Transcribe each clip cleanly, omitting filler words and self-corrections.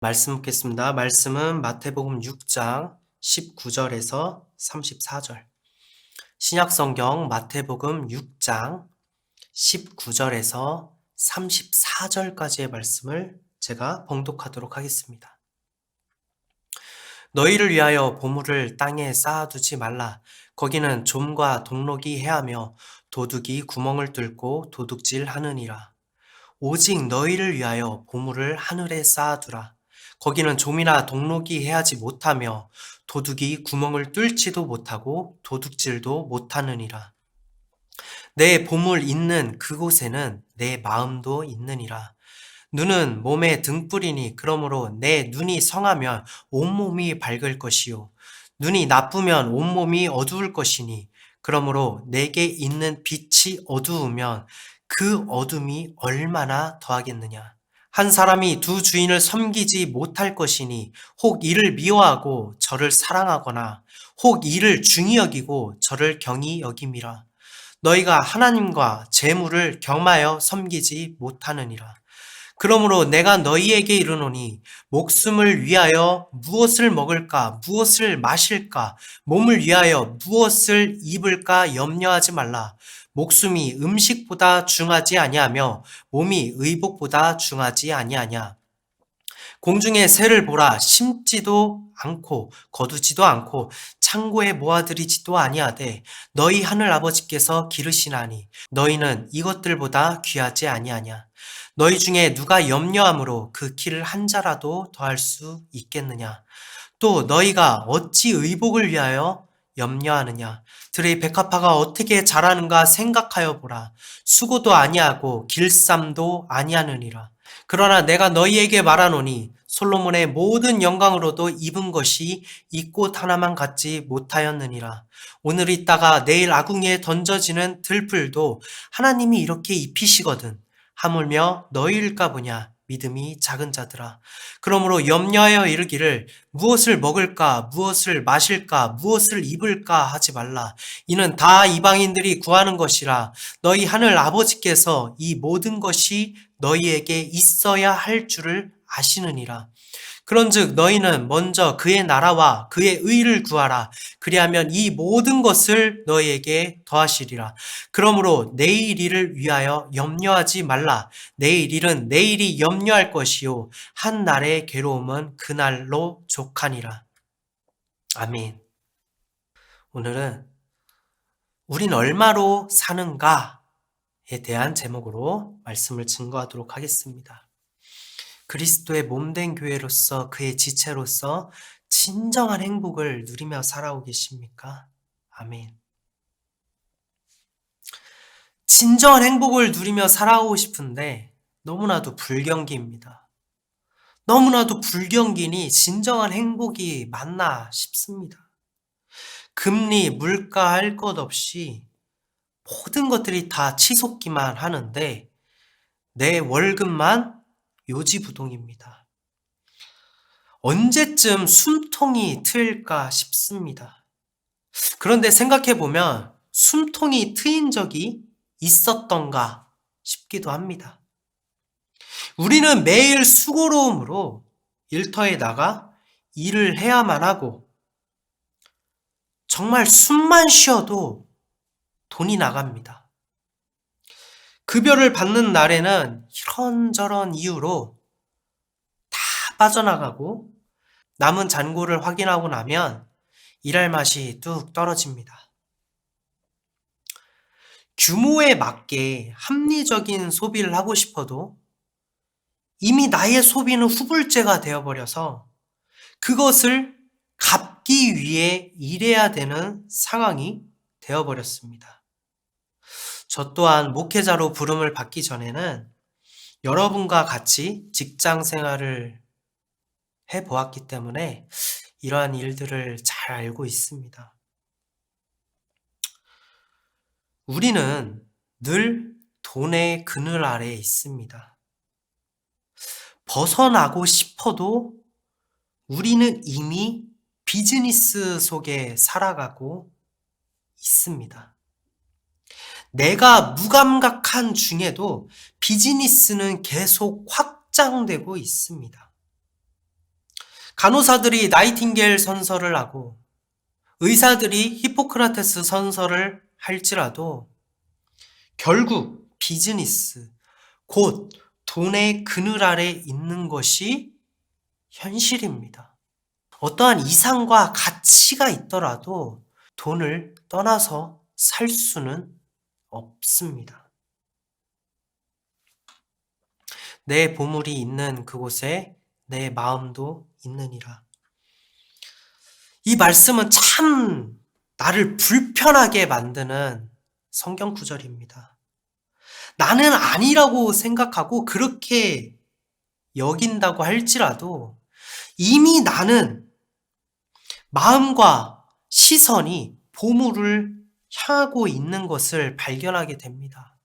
말씀 묻겠습니다. 말씀은 마태복음 6장 19절에서 34절. 신약성경 마태복음 6장 19절에서 34절까지의 말씀을 제가 봉독하도록 하겠습니다. 너희를 위하여 보물을 땅에 쌓아두지 말라. 거기는 좀과 동록이 해하며 도둑이 구멍을 뚫고 도둑질 하느니라. 오직 너희를 위하여 보물을 하늘에 쌓아두라. 거기는 좀이나 동록이 해하지 못하며 도둑이 구멍을 뚫지도 못하고 도둑질도 못하느니라. 내 보물 있는 그곳에는 내 마음도 있느니라. 눈은 몸의 등불이니 그러므로 내 눈이 성하면 온몸이 밝을 것이요 눈이 나쁘면 온몸이 어두울 것이니 그러므로 내게 있는 빛이 어두우면 그 어둠이 얼마나 더하겠느냐. 한 사람이 두 주인을 섬기지 못할 것이니 혹 이를 미워하고 저를 사랑하거나 혹 이를 중히 여기고 저를 경히 여김이라. 너희가 하나님과 재물을 겸하여 섬기지 못하느니라. 그러므로 내가 너희에게 이르노니 목숨을 위하여 무엇을 먹을까 무엇을 마실까 몸을 위하여 무엇을 입을까 염려하지 말라. 목숨이 음식보다 중하지 아니하며 몸이 의복보다 중하지 아니하냐. 공중의 새를 보라. 심지도 않고 거두지도 않고 창고에 모아들이지도 아니하되 너희 하늘 아버지께서 기르시나니 너희는 이것들보다 귀하지 아니하냐. 너희 중에 누가 염려함으로 그 키를 한 자라도 더할 수 있겠느냐. 또 너희가 어찌 의복을 위하여 염려하느냐. 들의 백합화가 어떻게 자라는가 생각하여 보라. 수고도 아니하고 길쌈도 아니하느니라. 그러나 내가 너희에게 말하노니 솔로몬의 모든 영광으로도 입은 것이 이 꽃 하나만 갖지 못하였느니라. 오늘 있다가 내일 아궁이에 던져지는 들풀도 하나님이 이렇게 입히시거든. 하물며 너희일까 보냐. 믿음이 작은 자들아. 그러므로 염려하여 이르기를 무엇을 먹을까 무엇을 마실까 무엇을 입을까 하지 말라. 이는 다 이방인들이 구하는 것이라. 너희 하늘 아버지께서 이 모든 것이 너희에게 있어야 할 줄을 아시느니라. 그런즉 너희는 먼저 그의 나라와 그의 의를 구하라. 그리하면 이 모든 것을 너희에게 더하시리라. 그러므로 내일 일을 위하여 염려하지 말라. 내일 일은 내일이 염려할 것이요 한 날의 괴로움은 그날로 족하니라. 아멘. 오늘은 우린 얼마로 사는가에 대한 제목으로 말씀을 증거하도록 하겠습니다. 그리스도의 몸된 교회로서 그의 지체로서 진정한 행복을 누리며 살아오고 계십니까? 아멘. 진정한 행복을 누리며 살아오고 싶은데 너무나도 불경기입니다. 너무나도 불경기니 진정한 행복이 맞나 싶습니다. 금리, 물가 할 것 없이 모든 것들이 다 치솟기만 하는데 내 월급만 요지부동입니다. 언제쯤 숨통이 트일까 싶습니다. 그런데 생각해보면 숨통이 트인 적이 있었던가 싶기도 합니다. 우리는 매일 수고로움으로 일터에 나가 일을 해야만 하고 정말 숨만 쉬어도 돈이 나갑니다. 급여를 받는 날에는 이런저런 이유로 다 빠져나가고 남은 잔고를 확인하고 나면 일할 맛이 뚝 떨어집니다. 규모에 맞게 합리적인 소비를 하고 싶어도 이미 나의 소비는 후불제가 되어버려서 그것을 갚기 위해 일해야 되는 상황이 되어버렸습니다. 저 또한 목회자로 부름을 받기 전에는 여러분과 같이 직장 생활을 해보았기 때문에 이러한 일들을 잘 알고 있습니다. 우리는 늘 돈의 그늘 아래에 있습니다. 벗어나고 싶어도 우리는 이미 비즈니스 속에 살아가고 있습니다. 내가 무감각한 중에도 비즈니스는 계속 확장되고 있습니다. 간호사들이 나이팅게일 선서를 하고 의사들이 히포크라테스 선서를 할지라도 결국 비즈니스, 곧 돈의 그늘 아래 있는 것이 현실입니다. 어떠한 이상과 가치가 있더라도 돈을 떠나서 살 수는 없습니다. 내 보물이 있는 그곳에 내 마음도 있느니라. 이 말씀은 참 나를 불편하게 만드는 성경 구절입니다. 나는 아니라고 생각하고 그렇게 여긴다고 할지라도 이미 나는 마음과 시선이 보물을 향하고 있는 것을 발견하게 됩니다.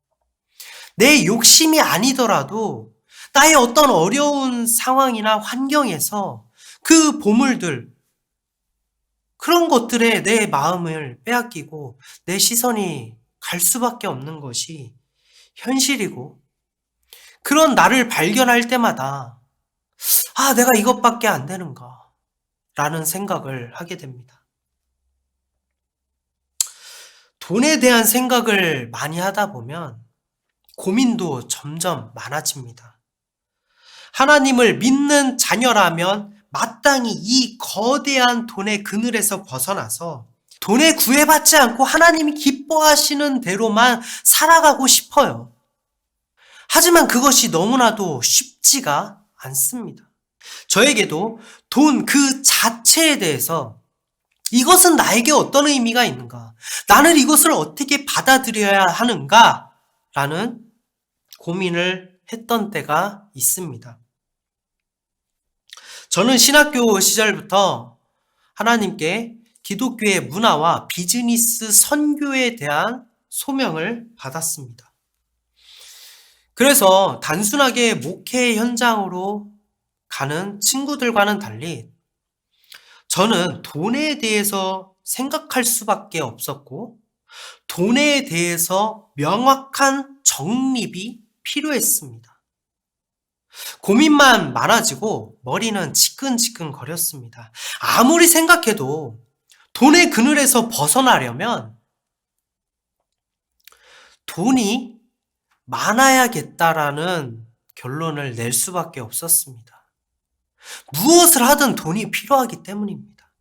내 욕심이 아니더라도 나의 어떤 어려운 상황이나 환경에서 그 보물들, 그런 것들에 내 마음을 빼앗기고 내 시선이 갈 수밖에 없는 것이 현실이고, 그런 나를 발견할 때마다 내가 이것밖에 안 되는가 라는 생각을 하게 됩니다. 돈에 대한 생각을 많이 하다 보면 고민도 점점 많아집니다. 하나님을 믿는 자녀라면 마땅히 이 거대한 돈의 그늘에서 벗어나서 돈에 구애받지 않고 하나님이 기뻐하시는 대로만 살아가고 싶어요. 하지만 그것이 너무나도 쉽지가 않습니다. 저에게도 돈 그 자체에 대해서 이것은 나에게 어떤 의미가 있는가? 나는 이것을 어떻게 받아들여야 하는가? 라는 고민을 했던 때가 있습니다. 저는 신학교 시절부터 하나님께 기독교의 문화와 비즈니스 선교에 대한 소명을 받았습니다. 그래서 단순하게 목회 현장으로 가는 친구들과는 달리 저는 돈에 대해서 생각할 수밖에 없었고 돈에 대해서 명확한 정립이 필요했습니다. 고민만 많아지고 머리는 지끈지끈 거렸습니다. 아무리 생각해도 돈의 그늘에서 벗어나려면 돈이 많아야겠다라는 결론을 낼 수밖에 없었습니다. 무엇을 하든 돈이 필요하기 때문입니다.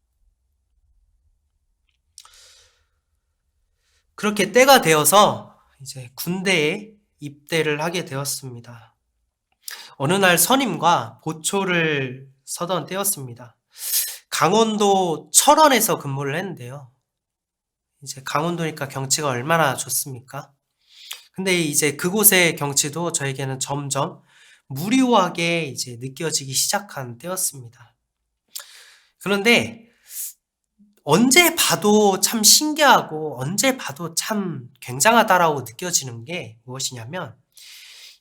그렇게 때가 되어서 이제 군대에 입대를 하게 되었습니다. 어느 날 선임과 보초를 서던 때였습니다. 강원도 철원에서 근무를 했는데요. 이제 강원도니까 경치가 얼마나 좋습니까? 근데 이제 그곳의 경치도 저에게는 점점 무료하게 이제 느껴지기 시작한 때였습니다. 그런데 언제 봐도 참 신기하고 언제 봐도 참 굉장하다라고 느껴지는 게 무엇이냐면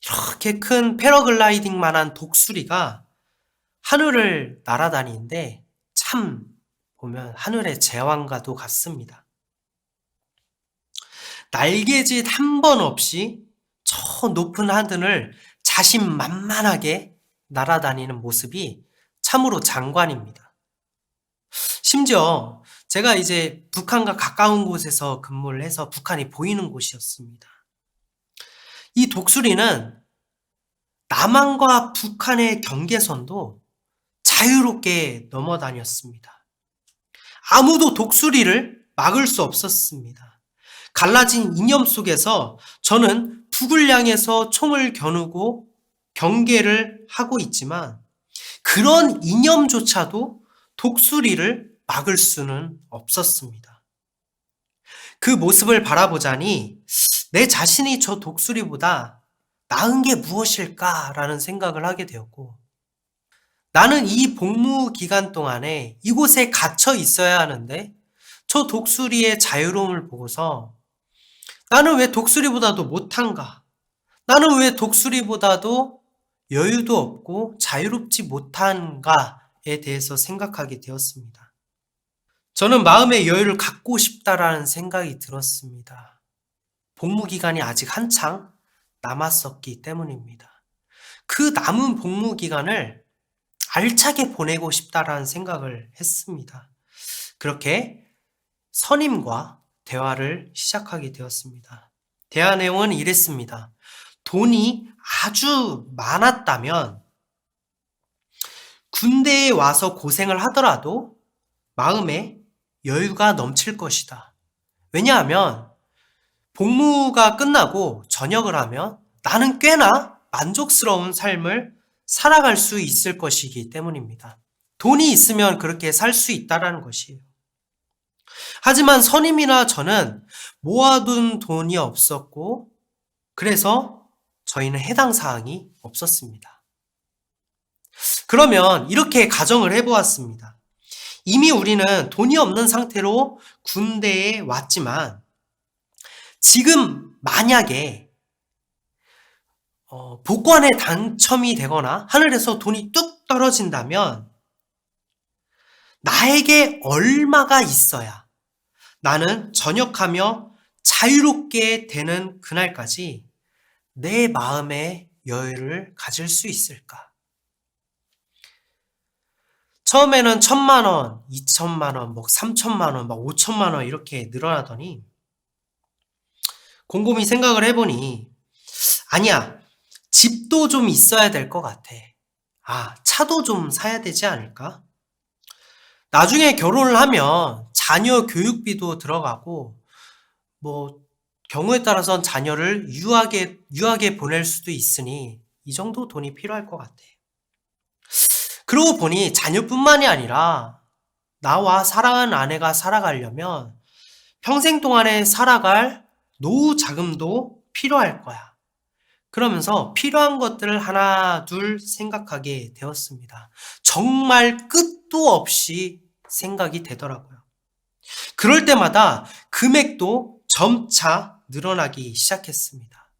이렇게 큰 패러글라이딩만한 독수리가 하늘을 날아다니는데 참 보면 하늘의 제왕과도 같습니다. 날개짓 한 번 없이 저 높은 하늘을 자신만만하게 날아다니는 모습이 참으로 장관입니다. 심지어 제가 이제 북한과 가까운 곳에서 근무를 해서 북한이 보이는 곳이었습니다. 이 독수리는 남한과 북한의 경계선도 자유롭게 넘어다녔습니다. 아무도 독수리를 막을 수 없었습니다. 갈라진 이념 속에서 저는 북을 향해서 총을 겨누고 경계를 하고 있지만 그런 이념조차도 독수리를 막을 수는 없었습니다. 그 모습을 바라보자니 내 자신이 저 독수리보다 나은 게 무엇일까라는 생각을 하게 되었고, 나는 이 복무 기간 동안에 이곳에 갇혀 있어야 하는데 저 독수리의 자유로움을 보고서 나는 왜 독수리보다도 못한가? 나는 왜 독수리보다도 여유도 없고 자유롭지 못한가에 대해서 생각하게 되었습니다. 저는 마음의 여유를 갖고 싶다라는 생각이 들었습니다. 복무 기간이 아직 한창 남았었기 때문입니다. 그 남은 복무 기간을 알차게 보내고 싶다라는 생각을 했습니다. 그렇게 선임과 대화를 시작하게 되었습니다. 대화 내용은 이랬습니다. 돈이 아주 많았다면 군대에 와서 고생을 하더라도 마음에 여유가 넘칠 것이다. 왜냐하면 복무가 끝나고 전역을 하면 나는 꽤나 만족스러운 삶을 살아갈 수 있을 것이기 때문입니다. 돈이 있으면 그렇게 살 수 있다라는 것이에요. 하지만 선임이나 저는 모아둔 돈이 없었고, 그래서 저희는 해당 사항이 없었습니다. 그러면 이렇게 가정을 해보았습니다. 이미 우리는 돈이 없는 상태로 군대에 왔지만, 지금 만약에 복권에 당첨이 되거나 하늘에서 돈이 뚝 떨어진다면 나에게 얼마가 있어야 나는 전역하며 자유롭게 되는 그날까지 내 마음의 여유를 가질 수 있을까? 처음에는 1,000만 원, 2,000만 원, 3,000만 원, 5,000만 원 이렇게 늘어나더니 곰곰이 생각을 해보니 아니야, 집도 좀 있어야 될 것 같아. 차도 좀 사야 되지 않을까? 나중에 결혼을 하면 자녀 교육비도 들어가고 경우에 따라서는 자녀를 유학에 보낼 수도 있으니 이 정도 돈이 필요할 것 같아. 그러고 보니 자녀뿐만이 아니라 나와 사랑하는 아내가 살아가려면 평생 동안에 살아갈 노후 자금도 필요할 거야. 그러면서 필요한 것들을 하나 둘 생각하게 되었습니다. 정말 끝도 없이 생각이 되더라고요. 그럴 때마다 금액도 점차 늘어나기 시작했습니다.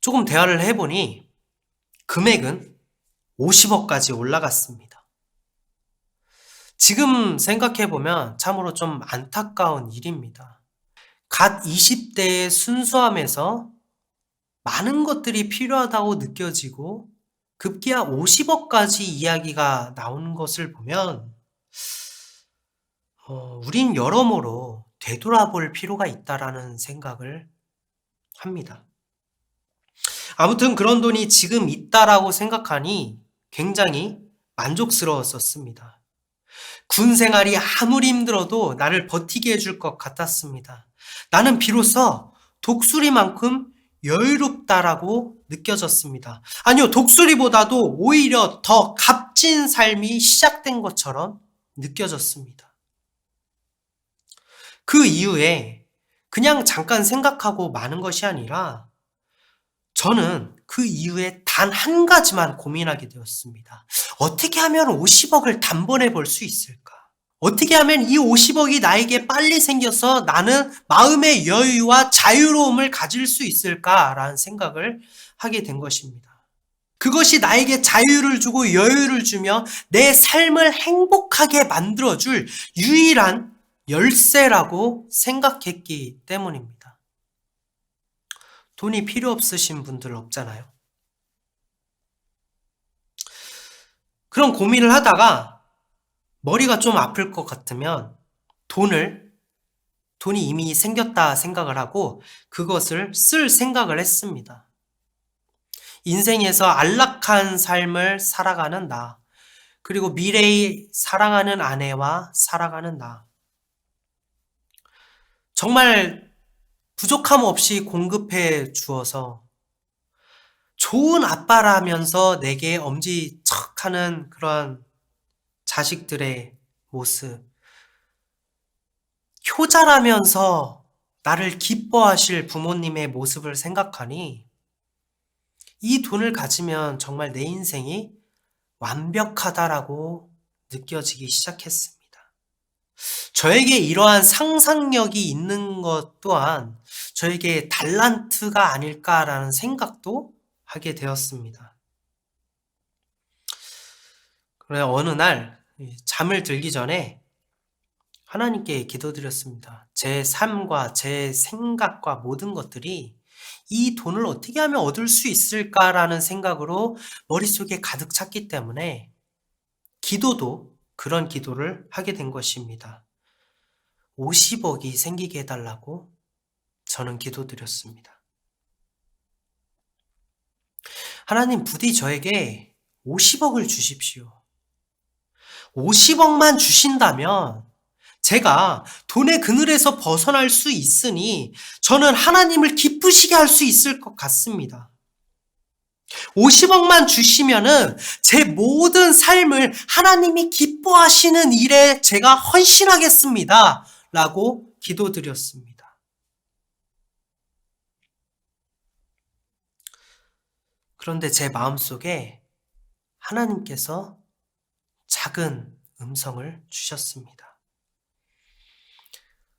조금 대화를 해보니 금액은 50억까지 올라갔습니다. 지금 생각해보면 참으로 좀 안타까운 일입니다. 갓 20대의 순수함에서 많은 것들이 필요하다고 느껴지고 급기야 50억까지 이야기가 나오는 것을 보면 우린 여러모로 되돌아볼 필요가 있다라는 생각을 합니다. 아무튼 그런 돈이 지금 있다라고 생각하니 굉장히 만족스러웠었습니다. 군 생활이 아무리 힘들어도 나를 버티게 해줄 것 같았습니다. 나는 비로소 독수리만큼 여유롭다라고 느껴졌습니다. 아니요, 독수리보다도 오히려 더 값진 삶이 시작된 것처럼 느껴졌습니다. 그 이후에 그냥 잠깐 생각하고 마는 것이 아니라 저는 그 이후에 단 한 가지만 고민하게 되었습니다. 어떻게 하면 50억을 단번에 벌 수 있을까? 어떻게 하면 이 50억이 나에게 빨리 생겨서 나는 마음의 여유와 자유로움을 가질 수 있을까라는 생각을 하게 된 것입니다. 그것이 나에게 자유를 주고 여유를 주며 내 삶을 행복하게 만들어줄 유일한 열쇠라고 생각했기 때문입니다. 돈이 필요 없으신 분들 없잖아요. 그런 고민을 하다가 머리가 좀 아플 것 같으면 돈이 이미 생겼다 생각을 하고 그것을 쓸 생각을 했습니다. 인생에서 안락한 삶을 살아가는 나, 그리고 미래의 사랑하는 아내와 살아가는 나. 정말 부족함 없이 공급해 주어서 좋은 아빠라면서 내게 엄지척하는 그런 자식들의 모습, 효자라면서 나를 기뻐하실 부모님의 모습을 생각하니 이 돈을 가지면 정말 내 인생이 완벽하다라고 느껴지기 시작했습니다. 저에게 이러한 상상력이 있는 것 또한 저에게 달란트가 아닐까라는 생각도 하게 되었습니다. 그런데 어느 날 잠을 들기 전에 하나님께 기도드렸습니다. 제 삶과 제 생각과 모든 것들이 이 돈을 어떻게 하면 얻을 수 있을까라는 생각으로 머릿속에 가득 찼기 때문에 기도도 그런 기도를 하게 된 것입니다. 50억이 생기게 해달라고 저는 기도드렸습니다. 하나님, 부디 저에게 50억을 주십시오. 50억만 주신다면 제가 돈의 그늘에서 벗어날 수 있으니 저는 하나님을 기쁘시게 할 수 있을 것 같습니다. 50억만 주시면은 제 모든 삶을 하나님이 기뻐하시는 일에 제가 헌신하겠습니다. 라고 기도드렸습니다. 그런데 제 마음속에 하나님께서 작은 음성을 주셨습니다.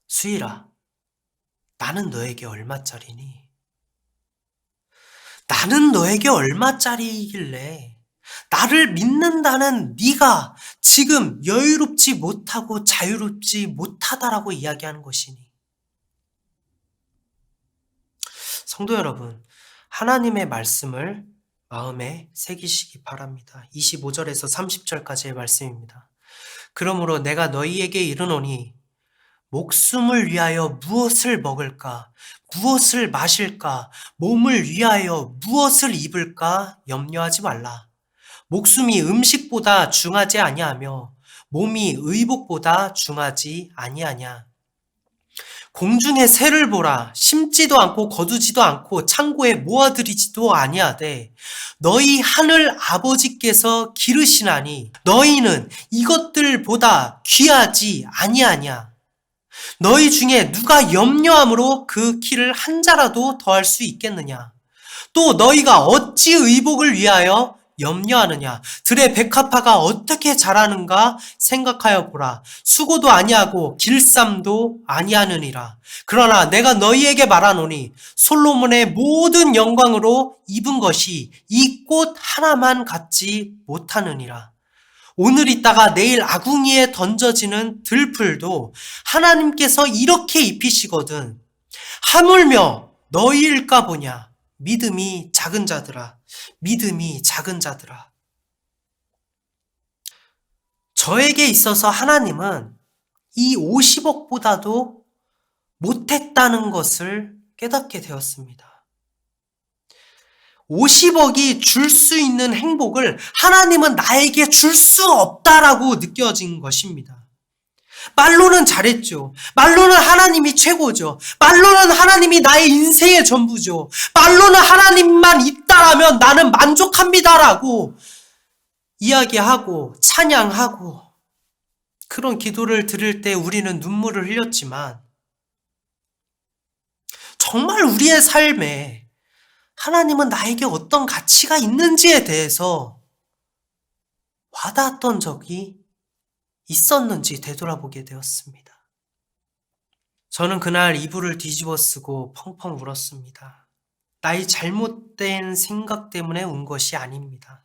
수일아, 나는 너에게 얼마짜리니? 나는 너에게 얼마짜리이길래 나를 믿는다는 네가 지금 여유롭지 못하고 자유롭지 못하다라고 이야기하는 것이니? 성도 여러분, 하나님의 말씀을 마음에 새기시기 바랍니다. 25절에서 30절까지의 말씀입니다. 그러므로 내가 너희에게 이르노니 목숨을 위하여 무엇을 먹을까? 무엇을 마실까? 몸을 위하여 무엇을 입을까? 염려하지 말라. 목숨이 음식보다 중하지 아니하며 몸이 의복보다 중하지 아니하냐. 공중의 새를 보라. 심지도 않고 거두지도 않고 창고에 모아들이지도 아니하되 너희 하늘 아버지께서 기르시나니 너희는 이것들보다 귀하지 아니하냐. 너희 중에 누가 염려함으로 그 키를 한 자라도 더할 수 있겠느냐. 또 너희가 어찌 의복을 위하여 염려하느냐. 들의 백합화가 어떻게 자라는가 생각하여 보라. 수고도 아니하고 길쌈도 아니하느니라. 그러나 내가 너희에게 말하노니 솔로몬의 모든 영광으로 입은 것이 이 꽃 하나만 갖지 못하느니라. 오늘 있다가 내일 아궁이에 던져지는 들풀도 하나님께서 이렇게 입히시거든. 하물며 너희일까 보냐. 믿음이 작은 자들아. 믿음이 작은 자들아. 저에게 있어서 하나님은 이 50억보다도 못했다는 것을 깨닫게 되었습니다. 50억이 줄 수 있는 행복을 하나님은 나에게 줄 수 없다라고 느껴진 것입니다. 말로는 잘했죠. 말로는 하나님이 최고죠. 말로는 하나님이 나의 인생의 전부죠. 말로는 하나님만 있다라면 나는 만족합니다라고 이야기하고 찬양하고 그런 기도를 드릴 때 우리는 눈물을 흘렸지만 정말 우리의 삶에 하나님은 나에게 어떤 가치가 있는지에 대해서 와닿았던 적이 있었는지 되돌아보게 되었습니다. 저는 그날 이불을 뒤집어 쓰고 펑펑 울었습니다. 나의 잘못된 생각 때문에 운 것이 아닙니다.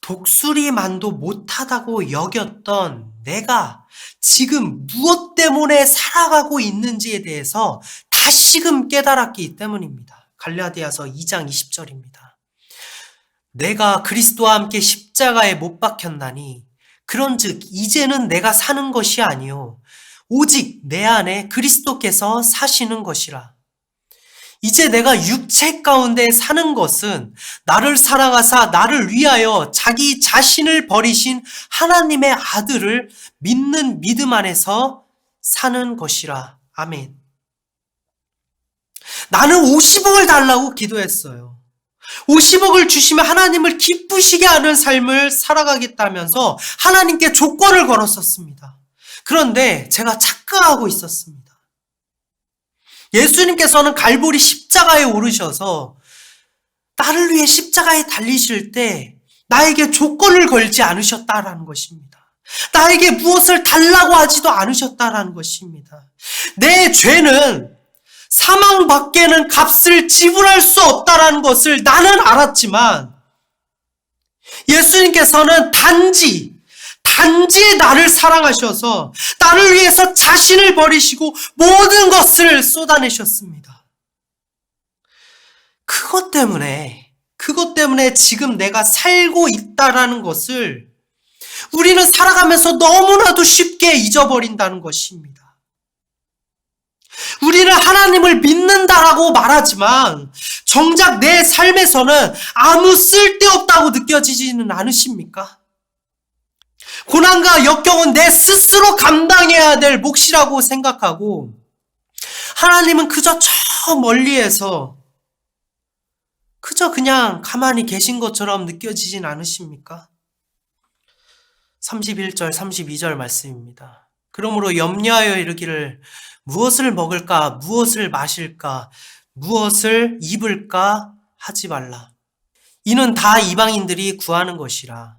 독수리만도 못하다고 여겼던 내가 지금 무엇 때문에 살아가고 있는지에 대해서 다시금 깨달았기 때문입니다. 갈라디아서 2장 20절입니다. 내가 그리스도와 함께 십자가에 못 박혔나니 그런즉 이제는 내가 사는 것이 아니요 오직 내 안에 그리스도께서 사시는 것이라. 이제 내가 육체 가운데 사는 것은 나를 사랑하사 나를 위하여 자기 자신을 버리신 하나님의 아들을 믿는 믿음 안에서 사는 것이라. 아멘. 나는 50억을 달라고 기도했어요. 50억을 주시면 하나님을 기쁘시게 하는 삶을 살아가겠다면서 하나님께 조건을 걸었었습니다. 그런데 제가 착각하고 있었습니다. 예수님께서는 갈보리 십자가에 오르셔서 나를 위해 십자가에 달리실 때 나에게 조건을 걸지 않으셨다라는 것입니다. 나에게 무엇을 달라고 하지도 않으셨다라는 것입니다. 내 죄는 사망밖에는 값을 지불할 수 없다라는 것을 나는 알았지만 예수님께서는 단지 나를 사랑하셔서 나를 위해서 자신을 버리시고 모든 것을 쏟아내셨습니다. 그것 때문에 지금 내가 살고 있다라는 것을 우리는 살아가면서 너무나도 쉽게 잊어버린다는 것입니다. 우리는 하나님을 믿는다라고 말하지만 정작 내 삶에서는 아무 쓸데없다고 느껴지지는 않으십니까? 고난과 역경은 내 스스로 감당해야 될 몫이라고 생각하고 하나님은 그저 저 멀리에서 그저 그냥 가만히 계신 것처럼 느껴지진 않으십니까? 31절, 32절 말씀입니다. 그러므로 염려하여 이르기를 무엇을 먹을까, 무엇을 마실까, 무엇을 입을까 하지 말라. 이는 다 이방인들이 구하는 것이라.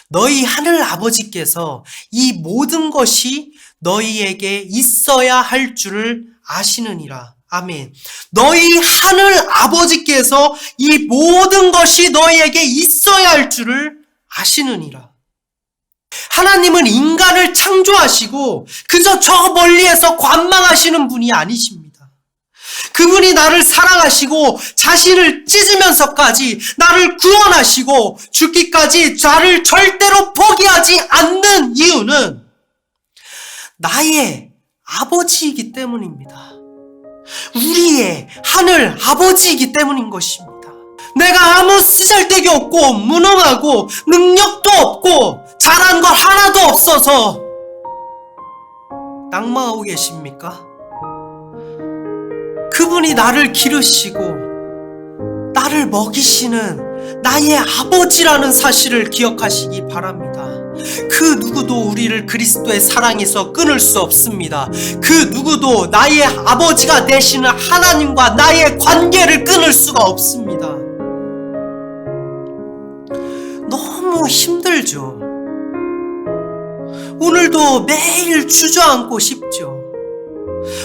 너희 하늘 아버지께서 이 모든 것이 너희에게 있어야 할 줄을 아시느니라. 아멘. 너희 하늘 아버지께서 이 모든 것이 너희에게 있어야 할 줄을 아시느니라. 하나님은 인간을 창조하시고 그저 저 멀리에서 관망하시는 분이 아니십니다. 그분이 나를 사랑하시고 자신을 찢으면서까지 나를 구원하시고 죽기까지 나를 절대로 포기하지 않는 이유는 나의 아버지이기 때문입니다. 우리의 하늘 아버지이기 때문인 것입니다. 내가 아무 쓰잘데기 없고 무능하고 능력도 없고 잘한 거 하나도 없어서 낙망하고 계십니까? 그분이 나를 기르시고 나를 먹이시는 나의 아버지라는 사실을 기억하시기 바랍니다. 그 누구도 우리를 그리스도의 사랑에서 끊을 수 없습니다. 그 누구도 나의 아버지가 되시는 하나님과 나의 관계를 끊을 수가 없습니다. 너무 힘들죠. 오늘도 매일 주저앉고 싶죠.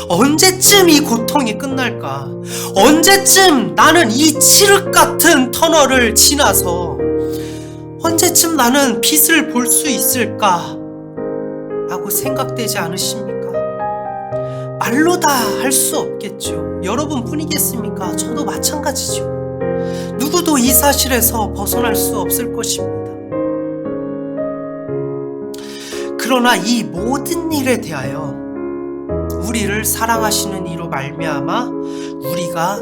언제쯤 이 고통이 끝날까? 언제쯤 나는 이 칠흑 같은 터널을 지나서 언제쯤 나는 빛을 볼 수 있을까? 라고 생각되지 않으십니까? 말로 다 할 수 없겠죠. 여러분뿐이겠습니까? 저도 마찬가지죠. 누구도 이 사실에서 벗어날 수 없을 것입니다. 그러나 이 모든 일에 대하여 우리를 사랑하시는 이로 말미암아 우리가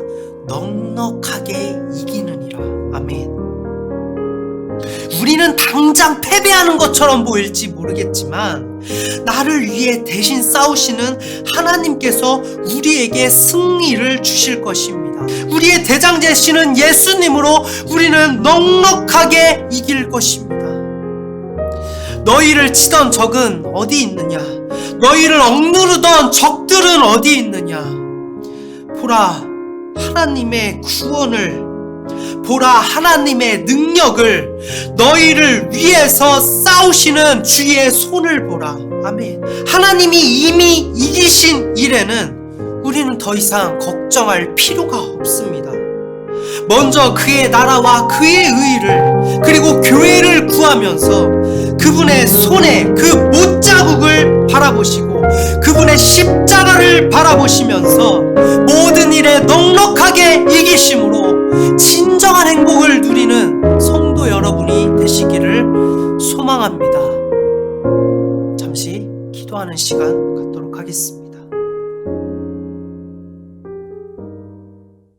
넉넉하게 이기느니라. 아멘. 우리는 당장 패배하는 것처럼 보일지 모르겠지만 나를 위해 대신 싸우시는 하나님께서 우리에게 승리를 주실 것입니다. 우리의 대장 되시는 예수님으로 우리는 넉넉하게 이길 것입니다. 너희를 치던 적은 어디 있느냐? 너희를 억누르던 적들은 어디 있느냐? 보라, 하나님의 구원을, 보라, 하나님의 능력을, 너희를 위해서 싸우시는 주의 손을 보라. 아멘. 하나님이 이미 이기신 일에는 우리는 더 이상 걱정할 필요가 없습니다. 먼저 그의 나라와 그의 의를 그리고 교회를 구하면서 그분의 손에 그 못자국을 바라보시고 그분의 십자가를 바라보시면서 모든 일에 넉넉하게 이기심으로 진정한 행복을 누리는 성도 여러분이 되시기를 소망합니다. 잠시 기도하는 시간 갖도록 하겠습니다.